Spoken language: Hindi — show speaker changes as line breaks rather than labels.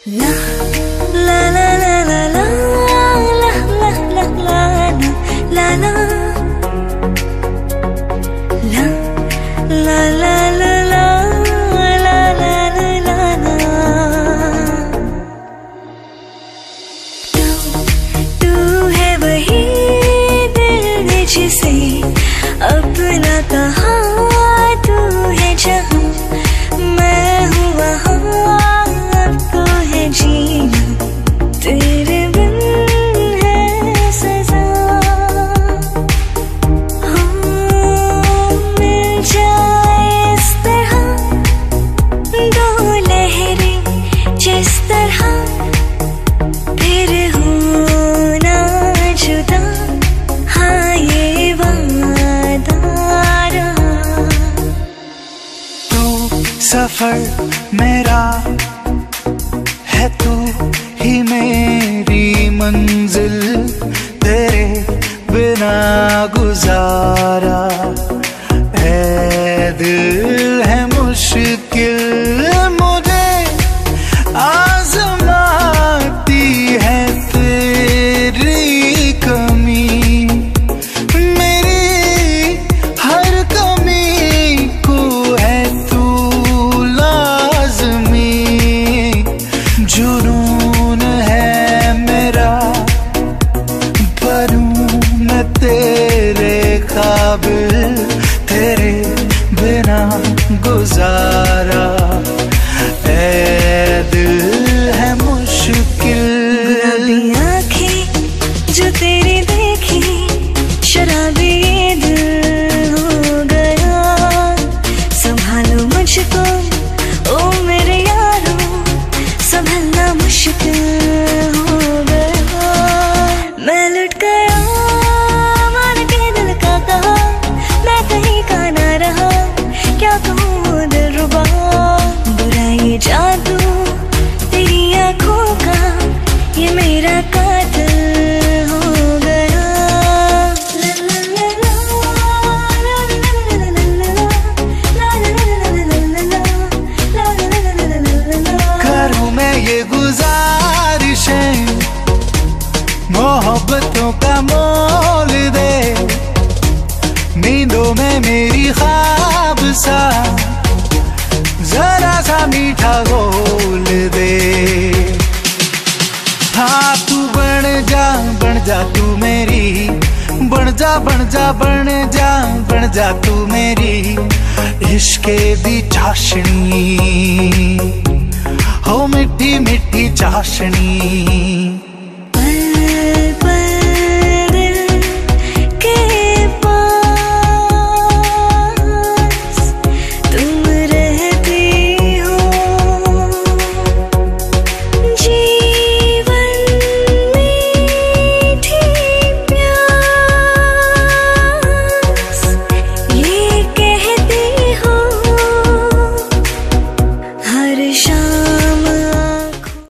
La la la la la la la la la la la la la la la जिसे अपना कहा तू है जहाँ मैं हूँ वहाँ अब तो है जीना तेरे बिन है सजा मिल जाए इस तरह दो लहरें जिस तरह फिर होना जुदा हाँ ये वादा रहा।
तू सफर मेरा है, तू ही मेरी मंजिल, तेरे बिना गुजारा है दिल है मुश्किल मुझे आजमाती है तेरी कमी, जुनून है मेरा बनूं मैं तेरे काबिल, तेरे बिना गुजारा ऐ दिल है मुश्किल।
गुलाबी आँखें जो तेरी देखी शराबी ये दिल हो गया, संभालो मुझको ओ मेरे यारो संभलना मुश्किल हो गया। मैं लुट गया मान के दिल का कहा, मैं कहीं का ना रहा क्या कहूँ दिलरुबा, बुरा ये जादू तेरी आँखों का ये मेरा कातिल हो गया।
ये गुजारिशें मोहब्बतों का मोल दे, नींदों में मेरी ख्वाब सा जरा सा मीठा घोल दे। हाँ तू बन जा तू मेरी, बन जा तू मेरी इश्क़े दी चाशनी हो मिठी मिठी चाशनी।